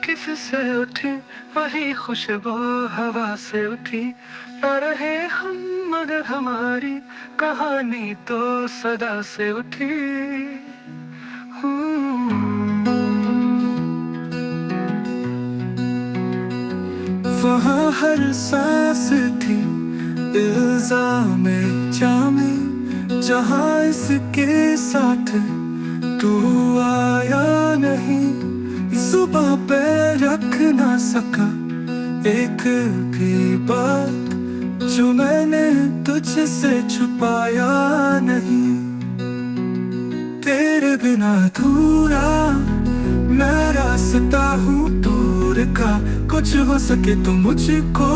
किससे उठी वही खुशबू हवा से उठी। न रहे हम मगर हमारी कहानी तो सदा से उठी। वहाँ हर सांस थी इल्जाम जामे, जहाँ इसके साथ तू आया नहीं। जुबां पे रख ना सका एक भी बात जो मैंने तुझसे छुपाया नहीं। तेरे बिना अधूरा मैं रास्ता हूँ दूर का, कुछ हो सके तो मुझको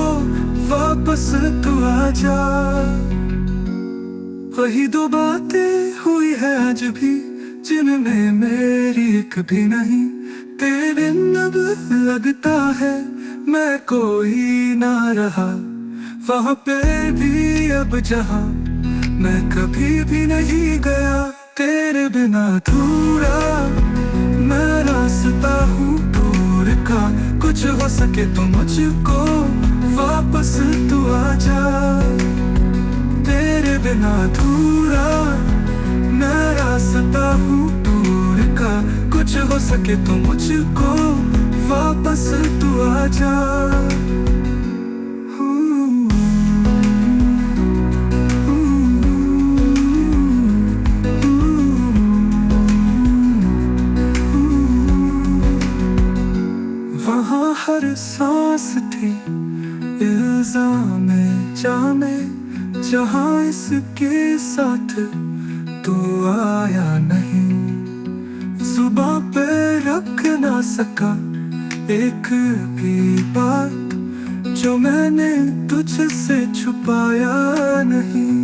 वापस तू आ जा। वही दो बातें हुई है आज भी जिनमें मेरी एक भी नहीं। तेरे बिन अब लगता है मैं कोई ना रहा, वहाँ पे भी अब जहाँ मैं कभी भी नहीं गया। तेरे बिना अधूरा मैं रास्ता हूँ दूर का, कुछ हो सके तो मुझको वापस तू आ जा। तेरे बिना अधूरा मैं रास्ता हूँ दूर का, कुछ हो सके तो मुझको वापस तू आ जा। वहाँ हर सांस थी इल्जाम जामे, जहाँ इसके साथ तू आया नहीं। जुबां पे रख ना सका एक भी बात जो मैंने तुझसे छुपाया नहीं।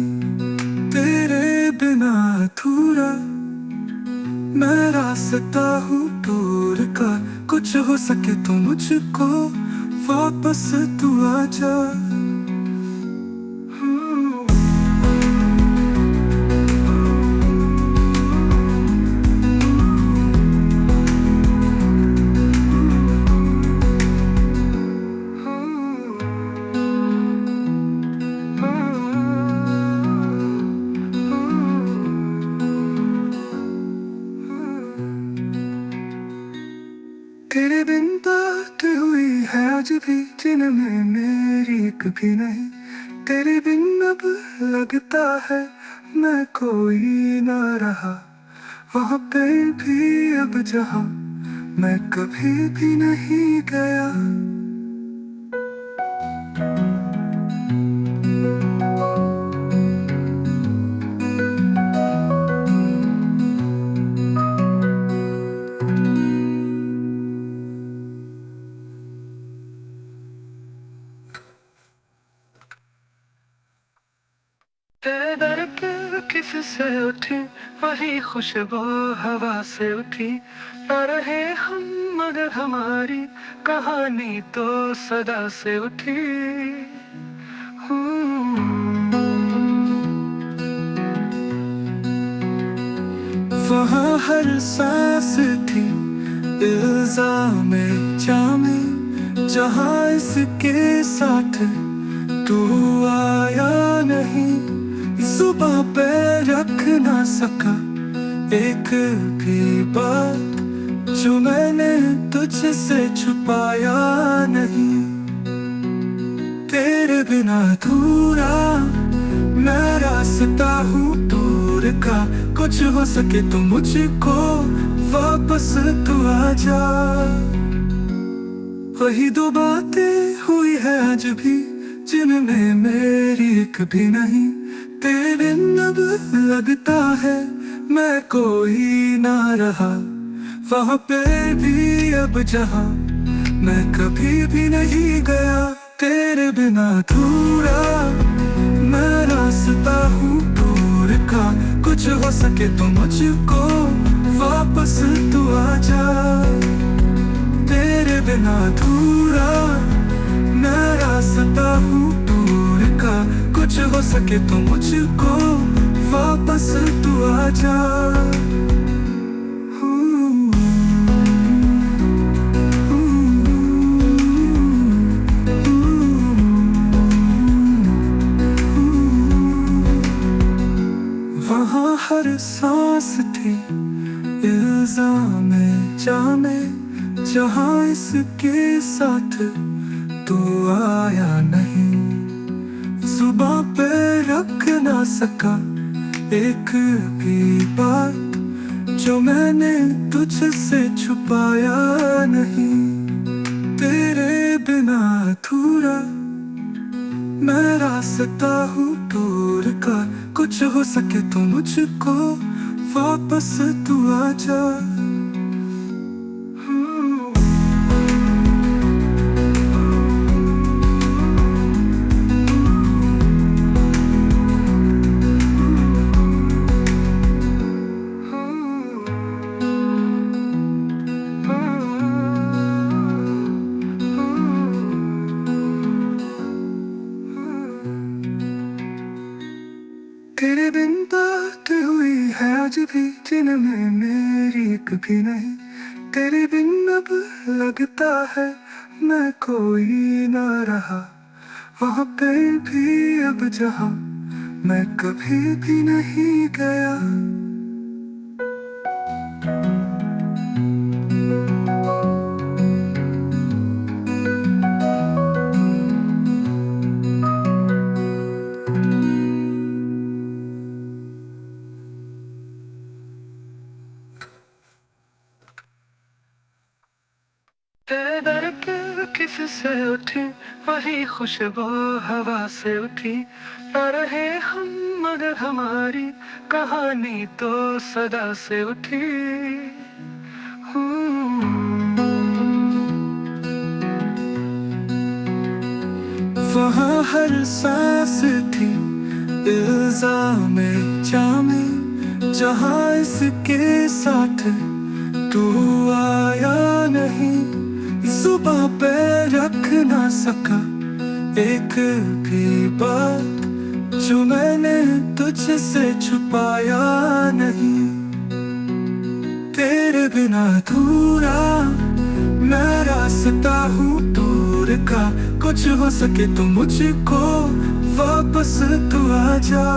तेरे बिना अधूरा मैं रास्ता हूँ दूर का, कुछ हो सके तो मुझको वापस तू आ जा। तेरे बिन बात हुई है आज भी जिनमें मेरी एक भी नहीं। तेरे बिन अब लगता है मैं कोई ना रहा, वहाँ पे भी अब जहाँ मैं कभी भी नहीं गया। तेरे दर पे किससे उठी वही खुशबू हवा से उठी। न रहे हम मगर हमारी कहानी तो सदा से उठी। वहाँ हर सांस थी इल्जाम जामे, जहाँ इसके साथ तू आया नहीं। जुबां पे रख ना सका एक भी बात जो मैंने तुझसे छुपाया नहीं। तेरे बिना अधूरा मैं रास्ता हूँ दूर का, कुछ हो सके तो मुझको वापस तू आ जा। वही दो बातें हुई है आज भी जिनमें मेरी एक भी नहीं। तेरे बिन अब लगता है मैं कोई ना रहा, वहाँ पे भी अब जहाँ मैं कभी भी नहीं गया। तेरे बिना अधूरा मैं रास्ता हूँ दूर का, कुछ हो सके तो मुझको वापस तू आ जा। तेरे बिना अधूरा मैं रास्ता हूँ दूर का, कुछ हो सके तो मुझको वापस तू आ जा। में जहाँ इसके साथ तू आया नहीं, जुबां पे रख ना सका एक भी बात जो मैंने तुझसे छुपाया नहीं। तेरे बिना अधूरा मैं रास्ता हूँ दूर का, कुछ हो सके तो मुझको वापस तू आजा। तेरे बिन बात हुई है आज भी जिनमें मेरी कभी नहीं। तेरे बिन अब लगता है मैं कोई ना रहा, वहाँ पे भी अब जहाँ मैं कभी भी नहीं गया। तेरे दर पे किससे उठी वही खुशबू हवा से उठी, न रहे हम मगर हमारी कहानी तो सदा से उठी। वहाँ हर सांस थी इल्जाम जामे, जहाँ इसके साथ तू आया नहीं, जुबां पे रख ना सका एक भी बात जो मैंने तुझसे छुपाया नहीं। तेरे बिना अधूरा मैं रास्ता हूँ दूर का, कुछ हो सके तो मुझको वापस तू आजा।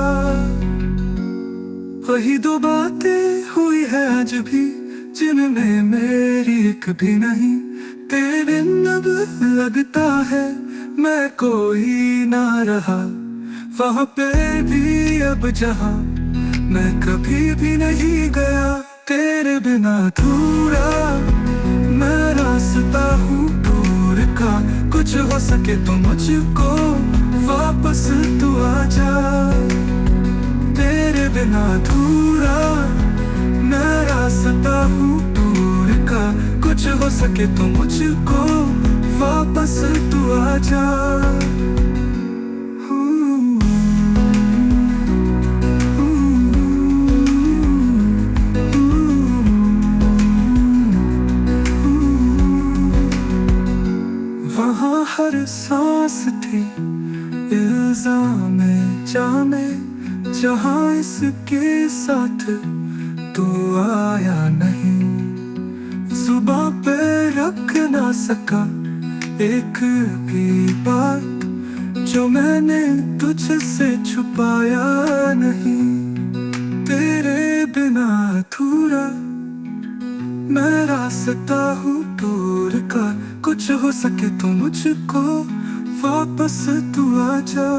वही दो बातें हुई है आज भी जिनमें मेरी एक भी नहीं। तेरे बिन अब लगता है मैं कोई ना रहा, वहाँ पे भी अब जहाँ मैं कभी भी नहीं गया। तेरे बिना अधूरा मैं रास्ता हूँ दूर का, कुछ हो सके तो मुझको वापस तू आजा। तेरे बिना अधूरा मैं रास्ता हूँ दूर का, कुछ हो सके तो मुझको वापस तू आजा। वहाँ हर सांस थी इल्जाम जामे, जहाँ इसके साथ तू आया नहीं, जुबां पे रख ना सका एक भी बात जो मैंने तुझसे छुपाया नहीं। तेरे बिना अधूरा मैं रास्ता हूँ दूर का, कुछ हो सके तो मुझको वापस तू आजा।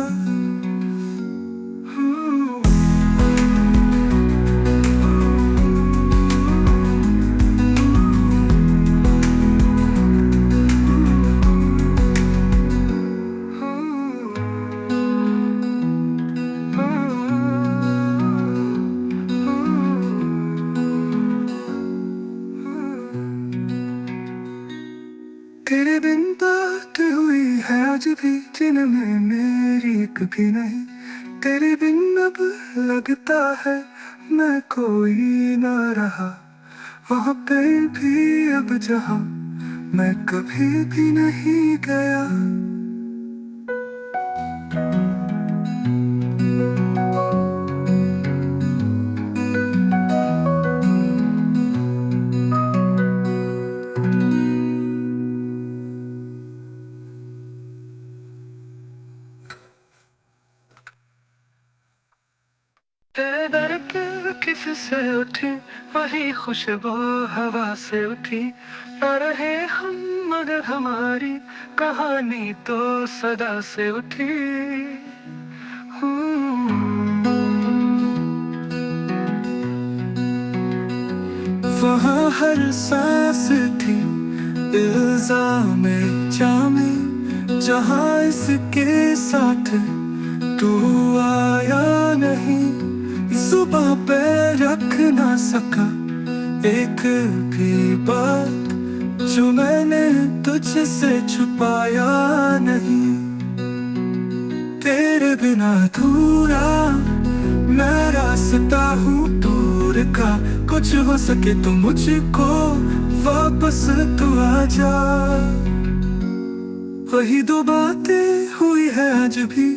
तेरे बिन बात हुई है आज भी जिनमें मेरी कभी नहीं। तेरे बिन अब लगता है मैं कोई ना रहा, वहाँ पे भी अब जहाँ मैं कभी भी नहीं गया। तेरे दर पे किस से उठी, वही खुशबू हवा से उठी। न रहे हम मगर हमारी कहानी तो सदा से उठी। वहाँ हर सांस थी इल्जाम जामे, जहाँ इसके साथ तू आया नहीं। जुबां पे रख ना सका एक भी बात, जो मैंने तुझसे छुपाया नहीं। तेरे बिना अधूरा मैं रास्ता हूँ दूर का, कुछ हो सके तो मुझको वापस तू आ जा। वही दो बातें हुई है आज भी,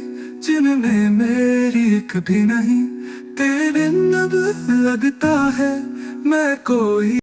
जिनमें मेरी एक भी नहीं। तेरे बिन अब लगता है मैं कोई